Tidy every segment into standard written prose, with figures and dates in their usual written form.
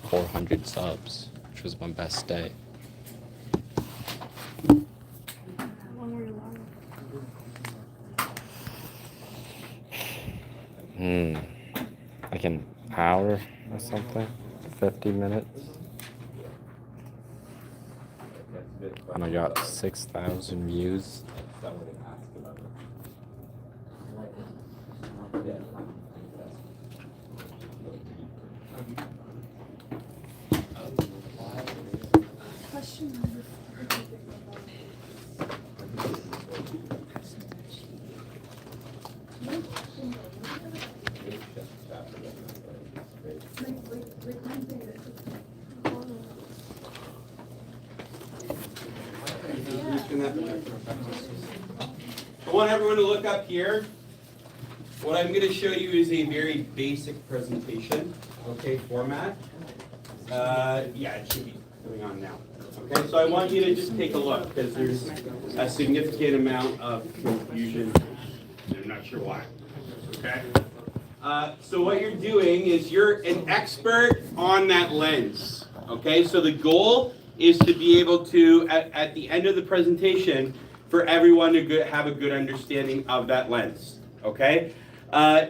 400 subs, which was my best day. Like an hour or something, 50 minutes. And I got 6,000 views. I want everyone to look up here. What I'm going to show you is a very basic presentation, okay, format. Yeah, it should be going on now. Okay, so I want you to just take a look because there's a significant amount of confusion. I'm not sure why. Okay. So what you're doing is you're an expert on that lens. Okay, so the goal is to be able to, at the end of the presentation, for everyone to have a good understanding of that lens. Okay.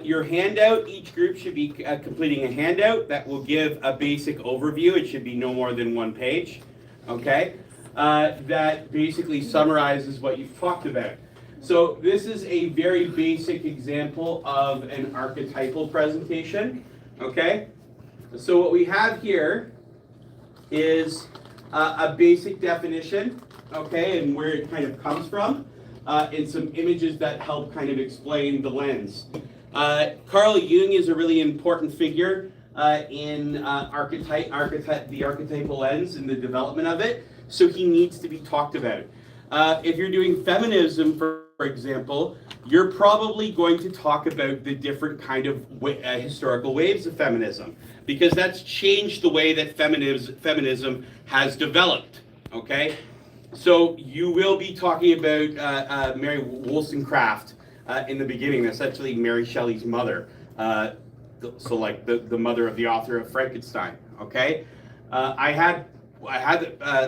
Your handout, each group should be completing a handout that will give a basic overview. It should be no more than 1 page. Okay. That basically summarizes what you've talked about. So this is a very basic example of an archetypal presentation, okay? So what we have here is a basic definition, okay, and where it kind of comes from, and some images that help kind of explain the lens. Carl Jung is a really important figure in the archetypal lens and the development of it, so he needs to be talked about. If you're doing feminism, for example, you're probably going to talk about the different kind of historical waves of feminism, because that's changed the way that feminism has developed, okay? So you will be talking about Mary Wollstonecraft in the beginning. That's actually Mary Shelley's mother. So like the mother of the author of Frankenstein, okay? I had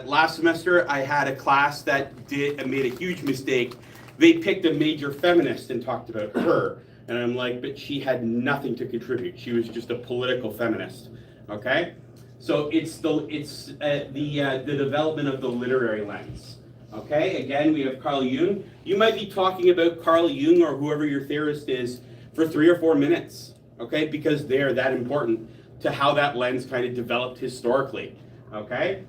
last semester, I had a class that made a huge mistake. They picked a major feminist and talked about her. And I'm like, but she had nothing to contribute. She was just a political feminist, okay? So it's the development of the literary lens, okay? Again, we have Carl Jung. You might be talking about Carl Jung or whoever your theorist is for 3 or 4 minutes, okay? Because they're that important to how that lens kind of developed historically. Okay?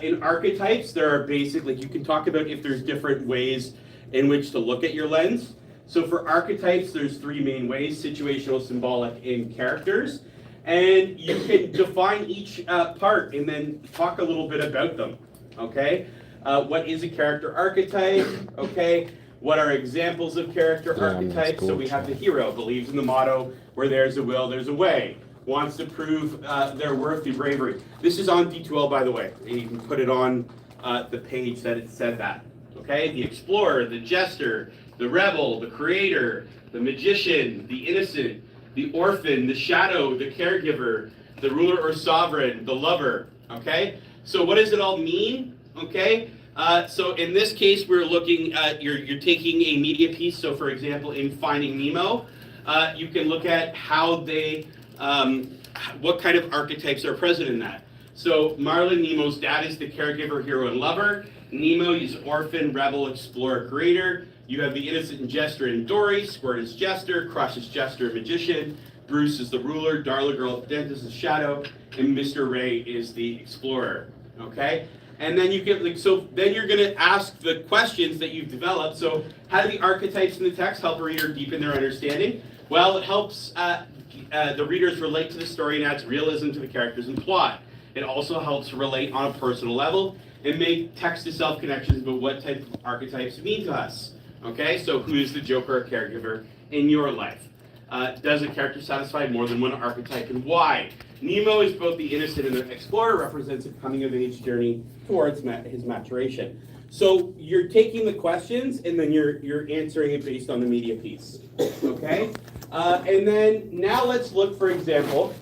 In archetypes, there are basically, you can talk about if there's different ways in which to look at your lens. So for archetypes, there's 3 main ways: situational, symbolic, and characters. And you can define each part and then talk a little bit about them. Okay? What is a character archetype? Okay? What are examples of character archetypes? So we have the hero, believes in the motto, where there's a will, there's a way. Wants to prove their worth through bravery. This is on D2L, by the way. You can put it on the page that it said that. Okay? The explorer, the jester, the rebel, the creator, the magician, the innocent, the orphan, the shadow, the caregiver, the ruler or sovereign, the lover. Okay? So what does it all mean? Okay? So in this case, we're looking at, you're taking a media piece. So for example, in Finding Nemo, you can look at how they, what kind of archetypes are present in that. So Marlin, Nemo's dad, is the caregiver, hero, and lover. Nemo is orphan, rebel, explorer, creator. You have the innocent and jester in Dory. Squirt is jester. Crush is jester, magician. Bruce is the ruler. Darla Girl, dentist, is shadow. And Mr. Ray is the explorer. Okay? And then you get, like, so then you're going to ask the questions that you've developed. So how do the archetypes in the text help a reader deepen their understanding? Well, it helps the readers relate to the story and adds realism to the characters and plot. It also helps relate on a personal level and make text-to-self connections about what type of archetypes mean to us. Okay, so who is the joker or caregiver in your life? Does a character satisfy more than one archetype, and why? Nemo is both the innocent and the explorer, represents a coming-of-age journey towards his maturation. So you're taking the questions and then you're answering it based on the media piece. Okay? And then now let's look, for example,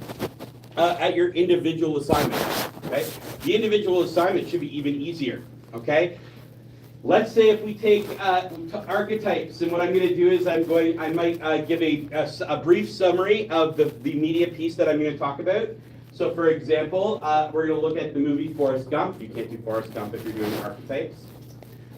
at your individual assignment. Okay, the individual assignment should be even easier. Okay, let's say if we take archetypes, and what I'm going to do is I might give a brief summary of the media piece that I'm going to talk about. So, for example, we're going to look at the movie Forrest Gump. You can't do Forrest Gump if you're doing archetypes.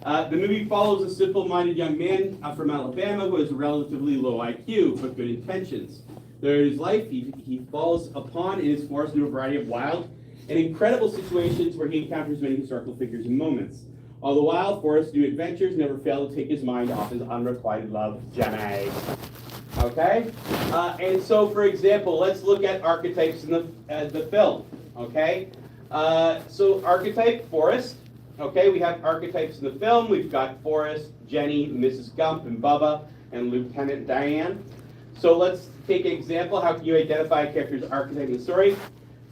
The movie follows a simple-minded young man from Alabama who has a relatively low IQ but good intentions. Throughout his life, he falls upon and is forced into a variety of wild and incredible situations where he encounters many historical figures and moments. All the while, Forrest's new adventures never fail to take his mind off his unrequited love, Jenny. Okay? And so, for example, let's look at archetypes in the film. Okay? So, archetype, Forrest. Okay, we have archetypes in the film. We've got Forrest, Jenny, Mrs. Gump, and Bubba, and Lieutenant Diane. So let's take an example. How can you identify a character's archetype in the story?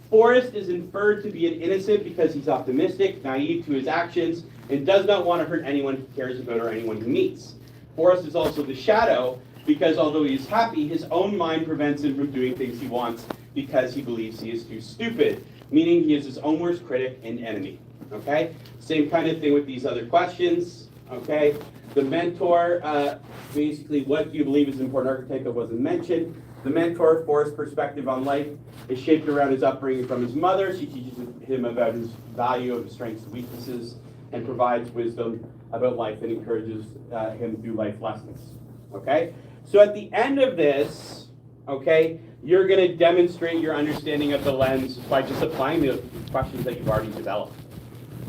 Forrest is inferred to be an innocent because he's optimistic, naive to his actions, and does not want to hurt anyone he cares about or anyone he meets. Forrest is also the shadow because although he is happy, his own mind prevents him from doing things he wants because he believes he is too stupid, meaning he is his own worst critic and enemy. Okay? Same kind of thing with these other questions. Okay? The mentor, basically, what do you believe is an important archetype that wasn't mentioned? The mentor, Forrest's perspective on life is shaped around his upbringing from his mother. She teaches him about his value of his strengths and weaknesses and provides wisdom about life and encourages him through life lessons. Okay? So at the end of this, okay, you're going to demonstrate your understanding of the lens by just applying the questions that you've already developed.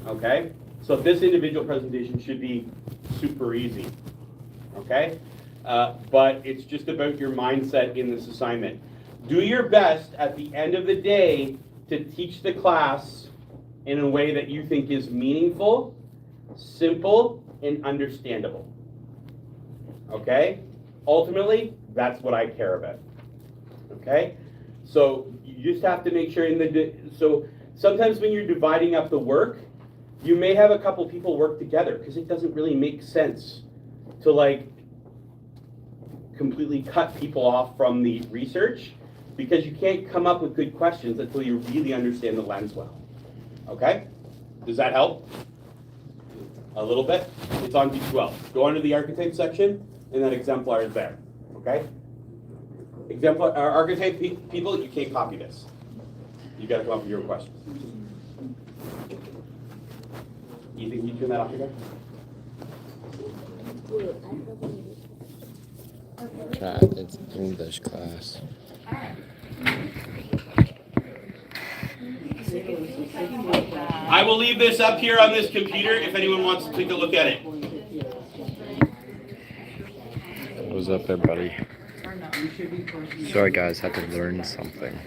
Okay? So this individual presentation should be super easy. Okay? But it's just about your mindset in this assignment. Do your best at the end of the day to teach the class in a way that you think is meaningful, simple, and understandable. Okay? Ultimately, that's what I care about. Okay? So you just have to make sure so sometimes when you're dividing up the work, you may have a couple people work together because it doesn't really make sense to like completely cut people off from the research because you can't come up with good questions until you really understand the lens well. Okay? Does that help? A little bit? It's on D12. Go under the archetype section and that exemplar is there. Okay? Exemplar archetype people, you can't copy this. You got to come up with your questions. You think you turn that off again? God, it's English class. I will leave this up here on this computer if anyone wants to take a look at it. What's up, everybody? Sorry, guys, had to learn something.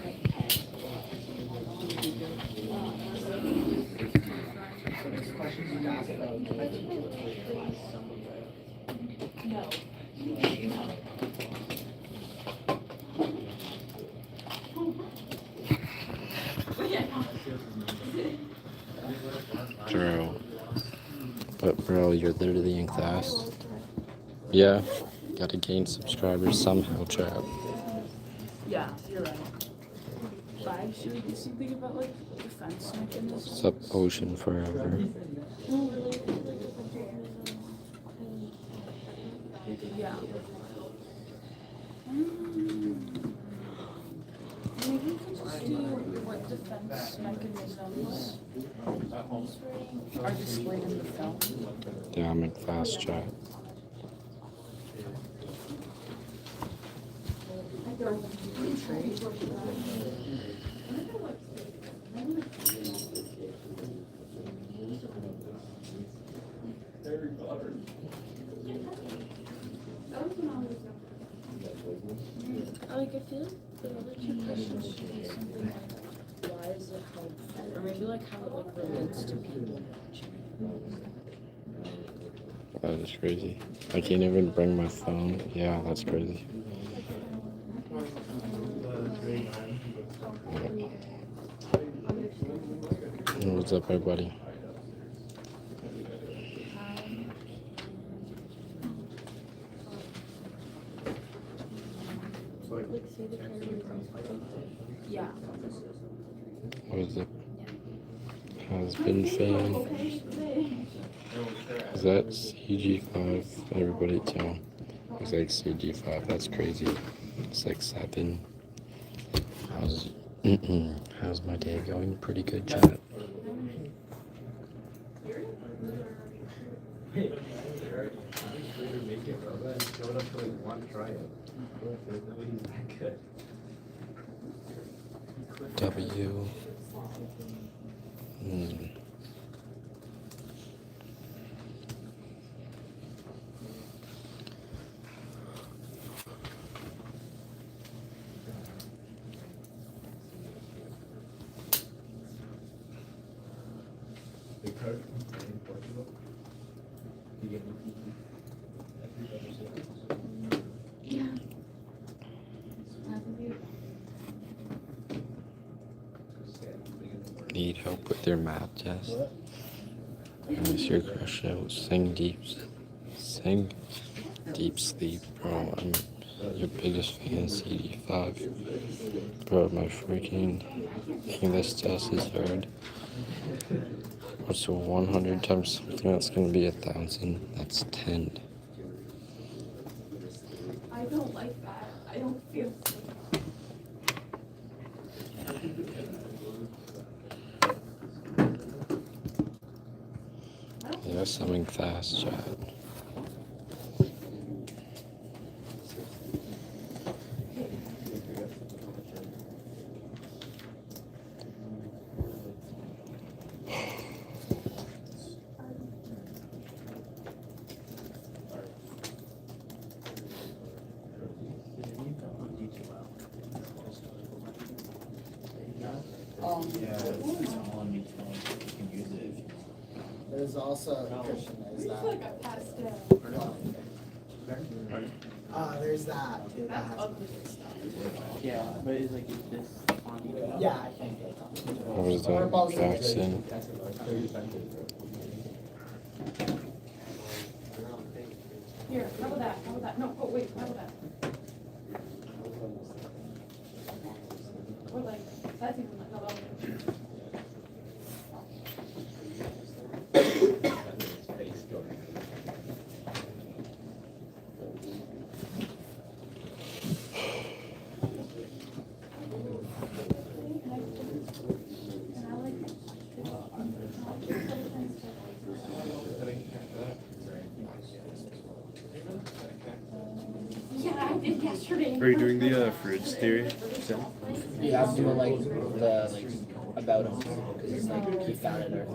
Bro. But bro, you're literally in class. Yeah, gotta gain subscribers somehow, chat. Yeah, you're right. But should we do something about like defense mechanisms? Sup, Ocean Forever. Yeah. Maybe we could just do what defense mechanisms are displayed in the film. Yeah, I'm in class, chat. Like, I feel like the other two questions should be something like, why is it helpful? Or maybe like how it like relates to people. That is crazy. I can't even bring my phone. Yeah, that's crazy. What's up, everybody? Yeah. was the has been fan. Is that CG5? Everybody tell. Looks like CG5. That's crazy. It's like 7. How's my day going? Pretty good, chat. W. Need help with your math test? What's your crush out? Sing deep sleep, bro. I'm your biggest fan, CD5. Bro, my freaking English test is hard. What's 100 times something that's gonna be 1,000? That's 10. I don't like that. I don't feel safe. Yeah, something fast, chat. There's also Christian. There's that. Like a pastel. There's that too. That That's has- ugly stuff. Yeah, but it's like is this on each one? Yeah, I can't get What was that, Jackson? Here, how about that? How about that? No, oh wait, how about that? Or like, that's even like, no, that yeah, I did yesterday. Are you doing the fridge theory? Yeah, I'm doing like the about him because it's like he found it or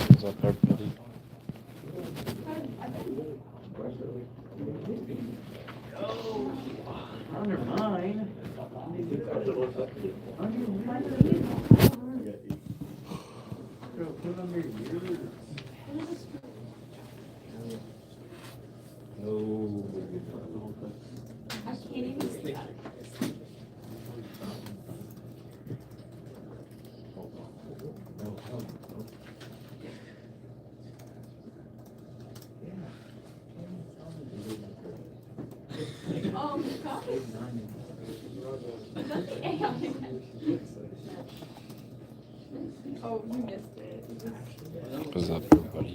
What's up, everybody? under mine. I can't even see that. Oh, God. Is that the AI? Oh, you missed it. What's up, everybody?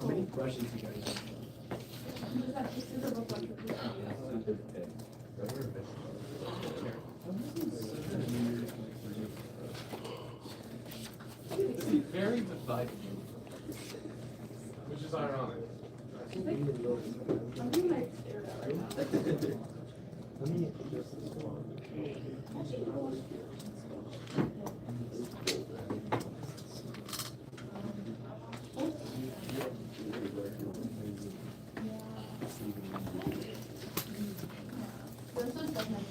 How many questions you guys have? Very divided. Which is ironic. I'm being like stared at right now. This is definitely.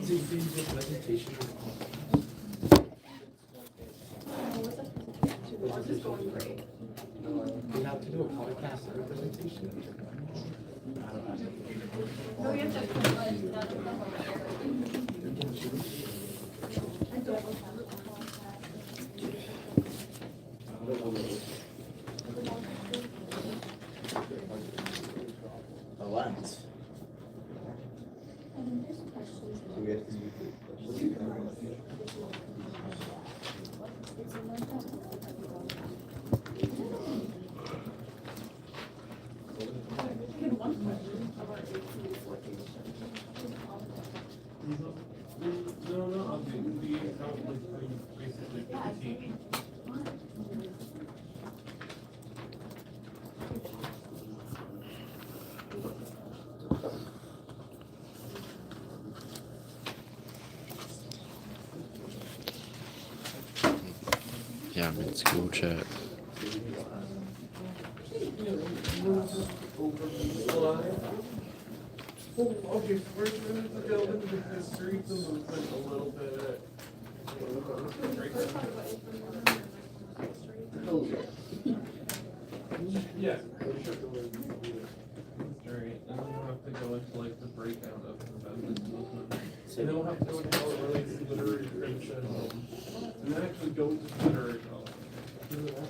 We have to do a podcast or a presentation. The lens. Yeah, I'm in school chat. Okay, so we're going to delve into the history of the movement a little bit. Yeah, we should go into the history, and then we'll have to go into like the breakdown of the feminist movement. And then we'll have to go into how it relates to literary criticism, and then actually go into literary criticism.